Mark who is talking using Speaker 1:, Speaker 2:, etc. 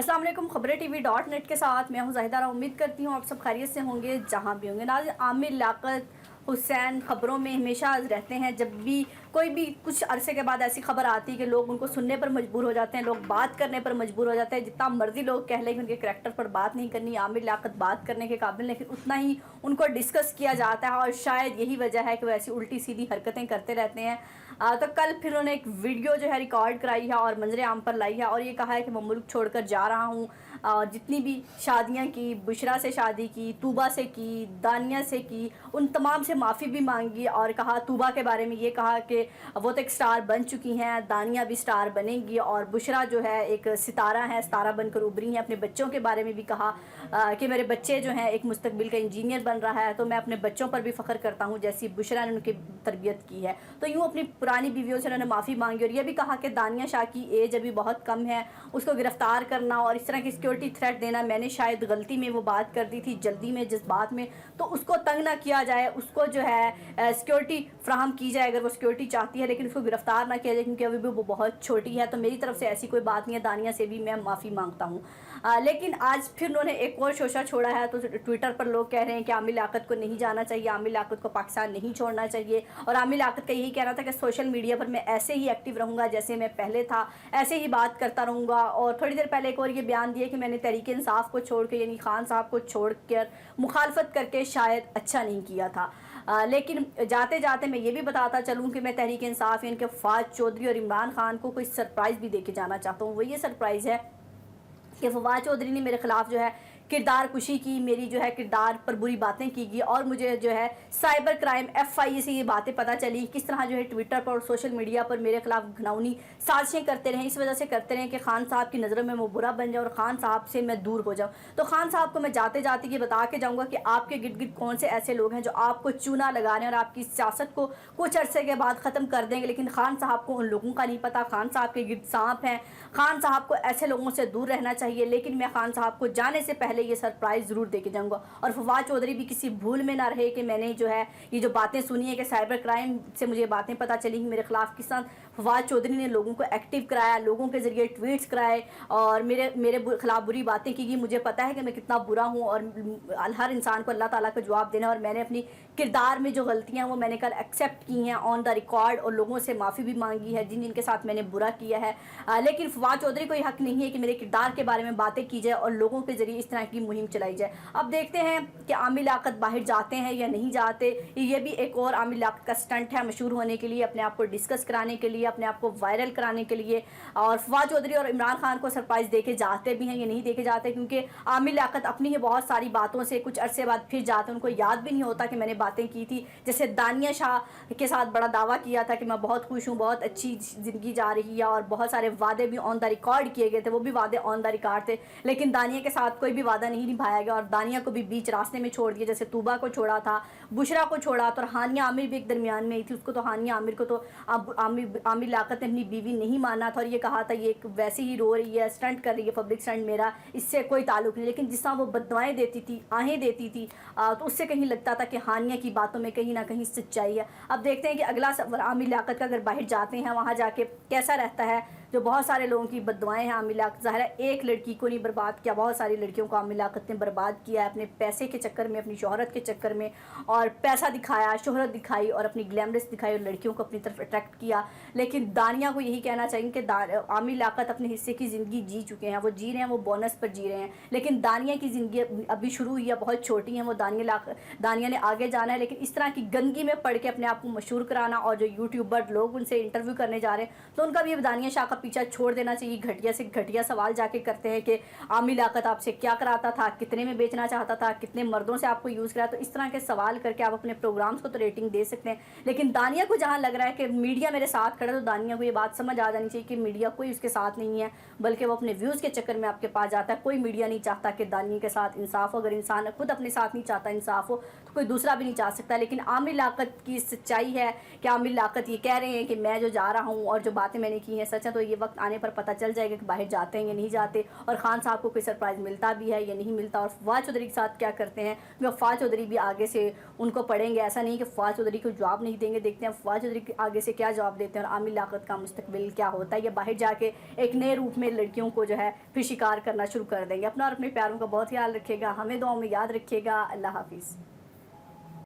Speaker 1: السلام علیکم، خبریں ٹی وی .net کے ساتھ میں ہوں زاہدہ. امید کرتی ہوں آپ سب خیریت سے ہوں گے جہاں بھی ہوں گے. ناظرین، عامر لیاقت حسین خبروں میں ہمیشہ رہتے ہیں. جب بھی کوئی بھی کچھ عرصے کے بعد ایسی خبر آتی ہے کہ لوگ ان کو سننے پر مجبور ہو جاتے ہیں، لوگ بات کرنے پر مجبور ہو جاتے ہیں. جتنا مرضی لوگ کہہ لیں کہ ان کے کریکٹر پر بات نہیں کرنی، عامر لیاقت بات کرنے کے قابل، لیکن اتنا ہی ان کو ڈسکس کیا جاتا ہے. اور شاید یہی وجہ ہے کہ وہ ایسی الٹی سیدھی حرکتیں کرتے رہتے ہیں. تو کل پھر انہوں نے ایک ویڈیو جو ہے ریکارڈ کرائی ہے اور منظر عام پر لائی ہے اور یہ کہا ہے کہ میں ملک چھوڑ کر جا رہا ہوں. اور جتنی بھی شادیاں کی، بشرا سے شادی کی، طوبہ سے کی، دانیہ سے کی، ان تمام سے معافی بھی مانگی. اور کہا طوبہ کے بارے میں یہ کہا کہ وہ تو ایک سٹار بن چکی ہیں، دانیہ بھی سٹار بنے گی، اور بشرا جو ہے ایک ستارہ ہے، ستارہ بن کر ابھری ہیں. اپنے بچوں کے بارے میں بھی کہا کہ میرے بچے جو ہیں ایک مستقبل کا انجینئر بن رہا ہے، تو میں اپنے بچوں پر بھی فخر کرتا ہوں جیسی بشرا نے ان کی تربیت کی ہے. تو یوں اپنی پرانی بیویوں سے انہوں نے معافی مانگی. اور یہ بھی کہا کہ دانیہ شاہ کی ایج ابھی بہت کم ہے، اس کو گرفتار کرنا اور اس طرح کی سیکیورٹی تھریٹ دینا، میں نے شاید غلطی میں وہ بات کر دی تھی، جلدی میں، جذبات میں. تو اس کو تنگ نہ کیا جائے، اس کو جو ہے سیکیورٹی فراہم کی جائے اگر وہ سیکیورٹی چاہتی ہے، لیکن اس کو گرفتار نہ کیا جائے کیونکہ ابھی بھی وہ بہت چھوٹی ہے. تو میری طرف سے ایسی کوئی بات نہیں ہے، دانیہ سے بھی میں معافی مانگتا ہوں. لیکن آج پھر انہوں نے ایک اور شوشہ چھوڑا ہے. تو ٹویٹر پر لوگ کہہ رہے ہیں کہ عامر لیاقت کو نہیں جانا چاہیے، عامر لیاقت کو پاکستان نہیں چھوڑنا چاہیے. اور عامر لیاقت کا یہی کہنا تھا کہ سوشل میڈیا پر میں ایسے ہی ایکٹیو رہوں گا جیسے میں پہلے تھا، ایسے ہی بات کرتا رہوں گا. اور تھوڑی دیر پہلے ایک اور یہ بیان دیا کہ میں نے تحریک انصاف کو چھوڑ کے، یعنی خان صاحب کو چھوڑ کر مخالفت کر کے شاید اچھا نہیں کیا تھا. لیکن جاتے جاتے میں یہ بھی بتاتا چلوں کہ میں تحریک انصاف ان کے فواد چودھری اور عمران خان کو کوئی سرپرائز بھی دے کے جانا چاہتا ہوں. وہ یہ سرپرائز ہے کہ فواد چودھری نے میرے خلاف جو ہے کردار کشی کی، میری جو ہے کردار پر بری باتیں کی گئی، اور مجھے جو ہے سائبر کرائم FIA سے یہ باتیں پتہ چلی کس طرح جو ہے ٹویٹر پر اور سوشل میڈیا پر میرے خلاف گھناؤنی سازشیں کرتے رہے. اس وجہ سے کرتے رہے کہ خان صاحب کی نظروں میں وہ برا بن جائے اور خان صاحب سے میں دور ہو جاؤں. تو خان صاحب کو میں جاتے جاتے یہ بتا کے جاؤں گا کہ آپ کے گرد گرد کون سے ایسے لوگ ہیں جو آپ کو چونا لگا رہے ہیں اور آپ کی سیاست کو کچھ عرصے کے بعد ختم کر دیں گے. لیکن خان صاحب کو ان لوگوں کا نہیں پتہ، خان صاحب کے گرد سانپ ہیں. خان صاحب کو ایسے لوگوں سے دور رہنا چاہیے. لیکن میں خان صاحب کو جانے سے پہلے یہ سرپرائز ضرور دے کے جاؤں گا. اور فواد چودھری بھی کسی بھول میں نہ رہے کہ میں نے جو ہے یہ جو باتیں سنی ہے کہ سائبر کرائم سے مجھے باتیں پتہ چلی کہ میرے خلاف کس طرح فواد چودھری نے لوگوں کو ایکٹیو کرایا، لوگوں کے ذریعے ٹویٹس کرائے اور میرے خلاف بری باتیں کی گئی. مجھے پتہ ہے کہ میں کتنا برا ہوں اور ہر انسان کو اللہ تعالیٰ کو جواب دینا. اور میں نے اپنی کردار میں جو غلطیاں وہ میں نے کل ایکسیپٹ کی ہیں آن دا ریکارڈ، اور لوگوں سے معافی بھی مانگی ہے جن کے ساتھ میں نے برا کیا ہے. لیکن فواد چودھری کو یہ حق نہیں ہے کہ میرے کردار کے بارے میں باتیں کی جائے اور لوگوں کے ذریعے اس طرح کی مہم چلائی جائے. اب دیکھتے ہیں کہ عامر لیاقت باہر جاتے ہیں یا نہیں جاتے. یہ بھی ایک اور عامر لیاقت کا سٹنٹ ہے مشہور ہونے کے لیے، اپنے آپ کو ڈسکس کرانے کے لیے، اپنے آپ کو وائرل کرانے کے لیے. اور فواد چودھری اور عمران خان کو سرپرائز دے کے جاتے بھی ہیں یا نہیں دے کے جاتے، کیونکہ عامر لیاقت اپنی ہی بہت ساری باتوں سے کچھ عرصے بعد پھر جاتے ہیں. ان کو یاد بھی نہیں ہوتا کہ میں نے باتیں کی تھی. جیسے دانیہ شاہ کے ساتھ بڑا دعویٰ کیا تھا کہ میں بہت خوش ہوں، بہت اچھی زندگی جا رہی ہے، اور بہت سارے وعدے بھی آن دا ریکارڈ کیے گئے تھے، وہ بھی وعدے آن دا ریکارڈ تھے. لیکن دانیہ کے ساتھ کوئی بھی وعدہ نہیں نبھایا گیا اور دانیہ کو بھی بیچ راستے میں چھوڑ دیا. جیسے طوبہ کو چھوڑا تھا، بشرا کو چھوڑا تو ہانیہ عامر بھی ایک درمیان میں ہی تھی. اس کو تو ہانیہ عامر کو تو عامر لیاقت نے اپنی بیوی نہیں مانا تھا اور یہ کہا تھا یہ ایک ویسے ہی رو رہی ہے، اسٹنٹ کر رہی ہے، پبلک اسٹنٹ، میرا اس سے کوئی تعلق نہیں. لیکن جس طرح وہ بددعائیں دیتی تھی، آہیں دیتی تھی، تو اس سے کہیں لگتا تھا کہ ہانیہ کی باتوں میں کہیں نہ کہیں سچائی ہے. اب دیکھتے ہیں کہ اگلا سفر عامر لیاقت کا اگر باہر جاتے ہیں وہاں جا کے کیسا رہتا ہے. جو بہت سارے لوگوں کی بددعائیں ہیں عامر لیاقت، ظاہر ہے ایک لڑکی کو نہیں برباد کیا، بہت ساری لڑکیوں کو عامر لیاقت نے برباد کیا ہے اپنے پیسے کے چکر میں، اپنی شہرت کے چکر میں. اور پیسہ دکھایا، شہرت دکھائی اور اپنی گلیمرس دکھائی اور لڑکیوں کو اپنی طرف اٹریکٹ کیا. لیکن دانیہ کو یہی کہنا چاہیے کہ عامر لیاقت اپنے حصے کی زندگی جی چکے ہیں، وہ جی رہے ہیں، وہ بونس پر جی رہے ہیں. لیکن دانیہ کی زندگی ابھی شروع ہوئی ہے، بہت چھوٹی ہیں وہ. دانیہ نے آگے جانا ہے، لیکن اس طرح کی گندگی میں پڑھ کے اپنے آپ کو مشہور کرانا، اور جو یوٹیوبر لوگ ان سے انٹرویو کرنے جا رہے ہیں تو ان کا بھی دانیہ شاہ کا پیچھا چھوڑ دینا چاہیے. گھٹیا سے گھٹیا سوال جا کے کرتے ہیں کہ عامر لیاقت آپ سے کیا کراتا تھا، کتنے میں بیچنا چاہتا تھا، کتنے مردوں سے آپ کو یوز کرا. تو اس طرح کے سوال کر کے آپ اپنے پروگرامز کو تو ریٹنگ دے سکتے ہیں. لیکن دانیہ کو جہاں لگ رہا ہے کہ میڈیا میرے ساتھ کھڑا، تو دانیہ کو یہ بات سمجھ آ جانی چاہیے کہ میڈیا کوئی اس کے ساتھ نہیں ہے، بلکہ وہ اپنے ویوز کے چکر میں آپ کے پاس جاتا ہے. کوئی میڈیا نہیں چاہتا کہ دانیہ کے ساتھ انصاف ہو. اگر انسان خود اپنے ساتھ نہیں چاہتا انصاف ہو تو کوئی دوسرا بھی نہیں چاہ سکتا. لیکن عامر لیاقت کی سچائی ہے کہ عامر لیاقت یہ کہہ رہے ہیں کہ میں جو جا رہا ہوں اور جو باتیں میں نے کی ہیں سچ ہے, تو یہ وقت آنے پر پتہ چل جائے گا کہ باہر جاتے ہیں یا نہیں جاتے, اور خان صاحب کو کوئی سرپرائز ملتا بھی ہے یا نہیں ملتا, اور فواد چودھری کے ساتھ کیا کرتے ہیں. وہ فواد چودھری بھی آگے سے ان کو پڑھیں گے, ایسا نہیں کہ فواد چودھری کو جواب نہیں دیں گے. دیکھتے ہیں فواد چودھری آگے سے کیا جواب دیتے ہیں اور عامر لیاقت کا مستقبل کیا ہوتا ہے, یا باہر جا کے ایک نئے روپ میں لڑکیوں کو جو ہے پھر شکار کرنا شروع کر دیں گے. اپنا اور اپنے پیاروں کا بہت خیال رکھیے گا, ہمیں دعاؤں میں یاد رکھیے گا. اللہ حافظ.